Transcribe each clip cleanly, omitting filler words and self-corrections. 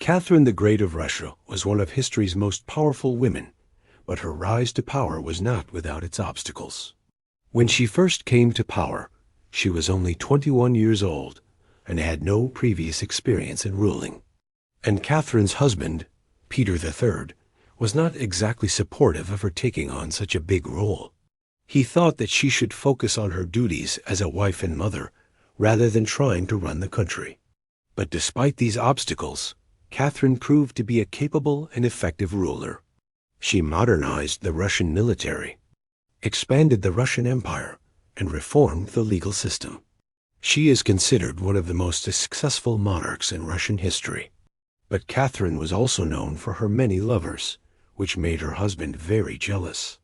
Catherine the Great of Russia was one of history's most powerful women, but her rise to power was not without its obstacles. When she first came to power, she was only 21 years old and had no previous experience in ruling. And Catherine's husband, Peter III, was not exactly supportive of her taking on such a big role. He thought that she should focus on her duties as a wife and mother rather than trying to run the country. But despite these obstacles, Catherine proved to be a capable and effective ruler. She modernized the Russian military, expanded the Russian Empire, and reformed the legal system. She is considered one of the most successful monarchs in Russian history. But Catherine was also known for her many lovers, which made her husband very jealous.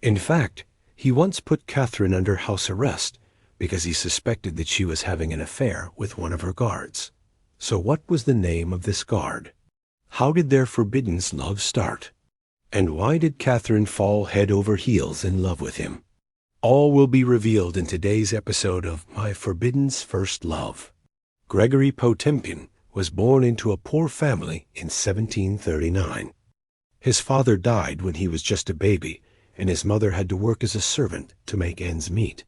In fact, he once put Catherine under house arrest because he suspected that she was having an affair with one of her guards. So what was the name of this guard? How did their forbidden love start? And why did Catherine fall head over heels in love with him? All will be revealed in today's episode of My Forbidden's First Love. Grigory Potemkin was born into a poor family in 1739. His father died when he was just a baby, and his mother had to work as a servant to make ends meet.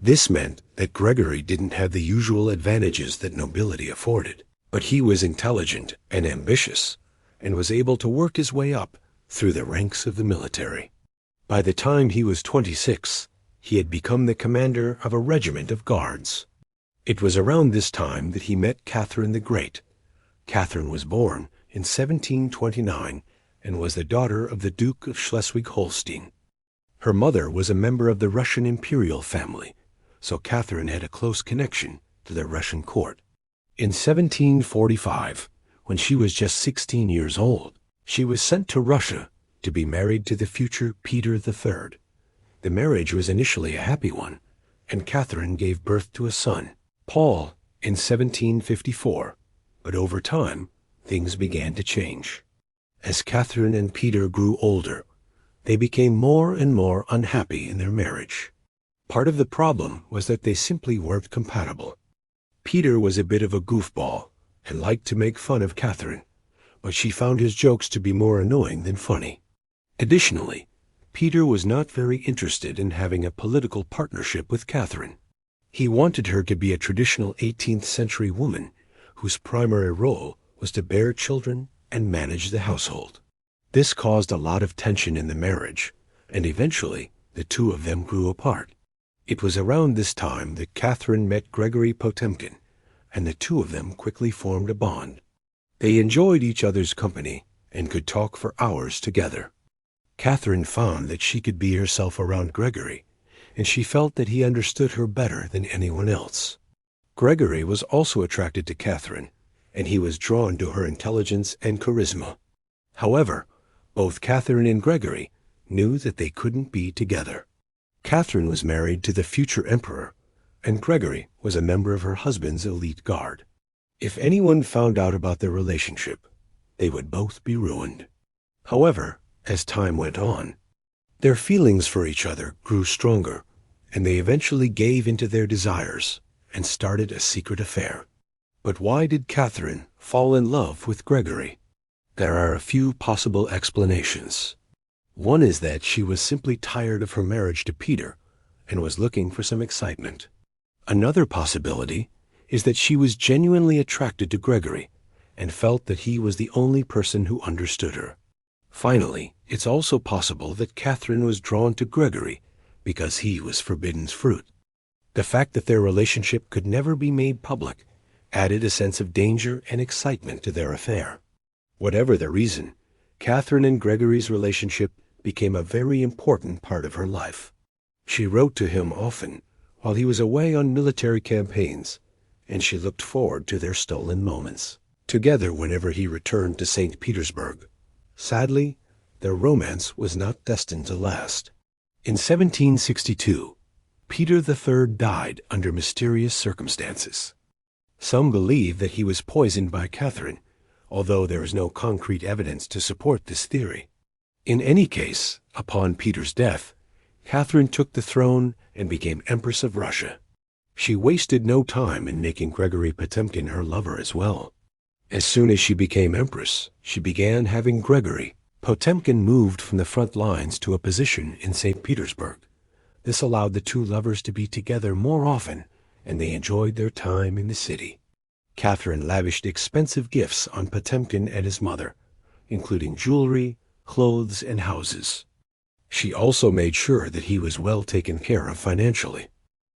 This meant that Grigory didn't have the usual advantages that nobility afforded, but he was intelligent and ambitious, and was able to work his way up through the ranks of the military. By the time he was 26, he had become the commander of a regiment of guards. It was around this time that he met Catherine the Great. Catherine was born in 1729 and was the daughter of the Duke of Schleswig-Holstein. Her mother was a member of the Russian imperial family, so Catherine had a close connection to the Russian court. In 1745, when she was just 16 years old, she was sent to Russia to be married to the future Peter III. The marriage was initially a happy one, and Catherine gave birth to a son, Paul, in 1754, but over time, things began to change. As Catherine and Peter grew older, they became more and more unhappy in their marriage. Part of the problem was that they simply weren't compatible. Peter was a bit of a goofball and liked to make fun of Catherine, but she found his jokes to be more annoying than funny. Additionally, Peter was not very interested in having a political partnership with Catherine. He wanted her to be a traditional 18th century woman whose primary role was to bear children and manage the household. This caused a lot of tension in the marriage, and eventually the two of them grew apart. It was around this time that Catherine met Grigory Potemkin, and the two of them quickly formed a bond. They enjoyed each other's company and could talk for hours together. Catherine found that she could be herself around Grigory, and she felt that he understood her better than anyone else. Grigory was also attracted to Catherine, and he was drawn to her intelligence and charisma. However, both Catherine and Grigory knew that they couldn't be together. Catherine was married to the future emperor, and Grigory was a member of her husband's elite guard. If anyone found out about their relationship, they would both be ruined. However, as time went on, their feelings for each other grew stronger, and they eventually gave into their desires and started a secret affair. But why did Catherine fall in love with Grigory? There are a few possible explanations. One is that she was simply tired of her marriage to Peter and was looking for some excitement. Another possibility is that she was genuinely attracted to Grigory and felt that he was the only person who understood her. Finally, it's also possible that Catherine was drawn to Grigory because he was forbidden fruit. The fact that their relationship could never be made public added a sense of danger and excitement to their affair. Whatever the reason, Catherine and Grigory's relationship became a very important part of her life. She wrote to him often while he was away on military campaigns, and she looked forward to their stolen moments together whenever he returned to St. Petersburg. Sadly, their romance was not destined to last. In 1762, Peter III died under mysterious circumstances. Some believe that he was poisoned by Catherine, although there is no concrete evidence to support this theory. In any case, upon Peter's death, Catherine took the throne and became Empress of Russia. She wasted no time in making Grigory Potemkin her lover as well. As soon as she became empress, she began having Grigory. Potemkin moved from the front lines to a position in St. Petersburg. This allowed the two lovers to be together more often, and they enjoyed their time in the city. Catherine lavished expensive gifts on Potemkin and his mother, including jewelry, clothes, and houses. She also made sure that he was well taken care of financially.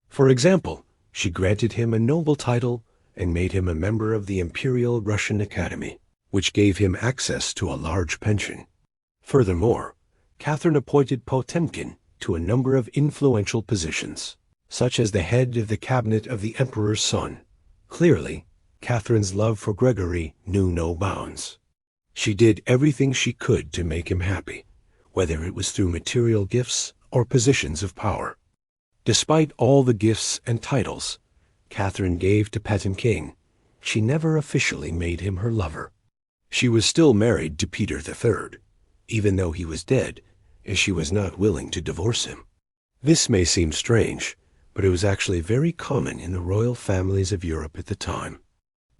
For example, she granted him a noble title and made him a member of the Imperial Russian Academy, which gave him access to a large pension. Furthermore, Catherine appointed Potemkin to a number of influential positions, such as the head of the cabinet of the emperor's son. Clearly, Catherine's love for Grigory knew no bounds. She did everything she could to make him happy, whether it was through material gifts or positions of power. Despite all the gifts and titles Catherine gave to Potemkin, she never officially made him her lover. She was still married to Peter III, even though he was dead, as she was not willing to divorce him. This may seem strange, but it was actually very common in the royal families of Europe at the time.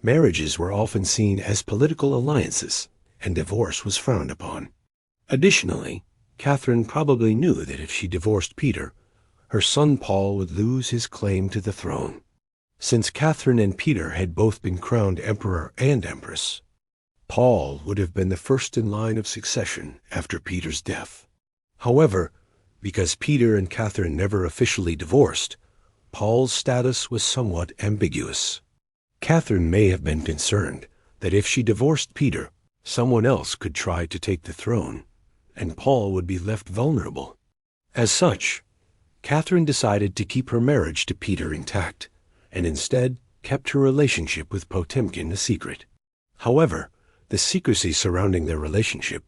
Marriages were often seen as political alliances, and divorce was frowned upon. Additionally, Catherine probably knew that if she divorced Peter, her son Paul would lose his claim to the throne. Since Catherine and Peter had both been crowned emperor and empress, Paul would have been the first in line of succession after Peter's death. However, because Peter and Catherine never officially divorced, Paul's status was somewhat ambiguous. Catherine may have been concerned that if she divorced Peter, someone else could try to take the throne, and Paul would be left vulnerable. As such, Catherine decided to keep her marriage to Peter intact, and instead kept her relationship with Potemkin a secret. However, the secrecy surrounding their relationship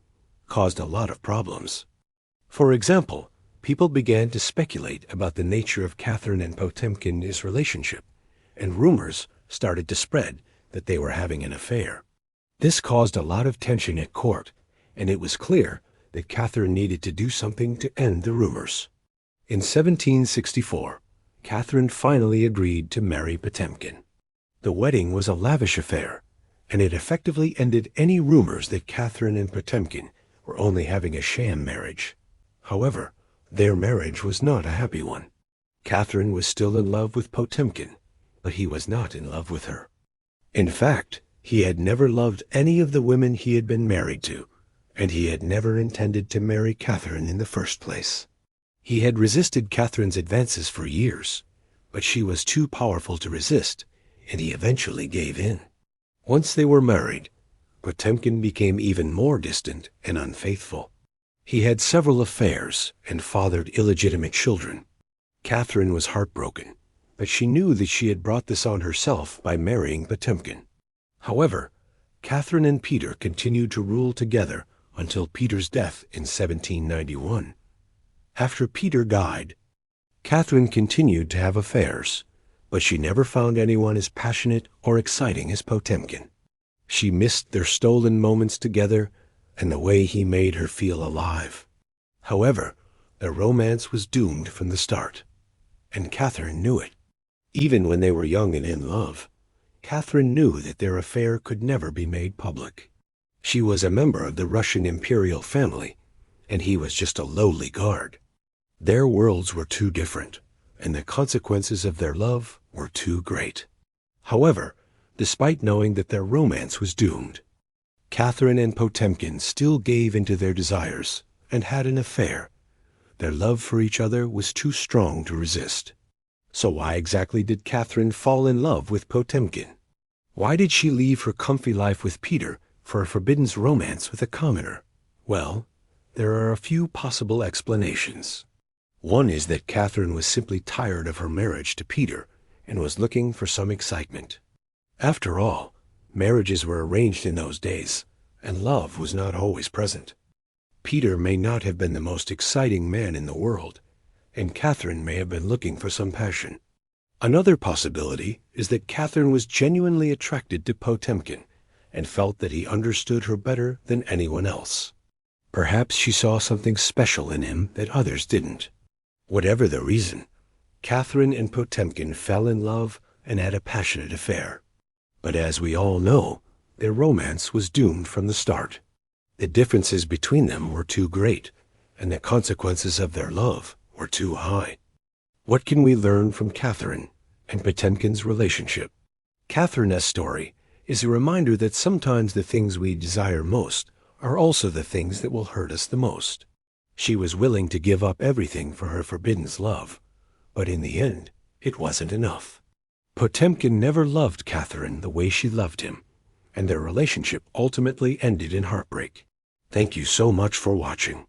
caused a lot of problems. For example, people began to speculate about the nature of Catherine and Potemkin's relationship, and rumors started to spread that they were having an affair. This caused a lot of tension at court, and it was clear that Catherine needed to do something to end the rumors. In 1764, Catherine finally agreed to marry Potemkin. The wedding was a lavish affair, and it effectively ended any rumors that Catherine and Potemkin were only having a sham marriage. However, their marriage was not a happy one. Catherine was still in love with Potemkin, but he was not in love with her. In fact, he had never loved any of the women he had been married to, and he had never intended to marry Catherine in the first place. He had resisted Catherine's advances for years, but she was too powerful to resist, and he eventually gave in. Once they were married, Potemkin became even more distant and unfaithful. He had several affairs and fathered illegitimate children. Catherine was heartbroken, but she knew that she had brought this on herself by marrying Potemkin. However, Catherine and Peter continued to rule together until Peter's death in 1791. After Peter died, Catherine continued to have affairs, but she never found anyone as passionate or exciting as Potemkin. She missed their stolen moments together and the way he made her feel alive. However, their romance was doomed from the start, and Catherine knew it. Even when they were young and in love, Catherine knew that their affair could never be made public. She was a member of the Russian imperial family, and he was just a lowly guard. Their worlds were too different, and the consequences of their love were too great. However, despite knowing that their romance was doomed, Catherine and Potemkin still gave into their desires and had an affair. Their love for each other was too strong to resist. So why exactly did Catherine fall in love with Potemkin? Why did she leave her comfy life with Peter for a forbidden romance with a commoner? Well, there are a few possible explanations. One is that Catherine was simply tired of her marriage to Peter and was looking for some excitement. After all, marriages were arranged in those days, and love was not always present. Peter may not have been the most exciting man in the world, and Catherine may have been looking for some passion. Another possibility is that Catherine was genuinely attracted to Potemkin and felt that he understood her better than anyone else. Perhaps she saw something special in him that others didn't. Whatever the reason, Catherine and Potemkin fell in love and had a passionate affair. But as we all know, Their romance was doomed from the start. The differences between them were too great, and the consequences of their love were too high. What can we learn from Catherine and Potemkin's relationship? Catherine's story is a reminder that sometimes the things we desire most are also the things that will hurt us the most. She was willing to give up everything for her forbidden's love, but in the end, it wasn't enough. Potemkin never loved Catherine the way she loved him, and their relationship ultimately ended in heartbreak. Thank you so much for watching.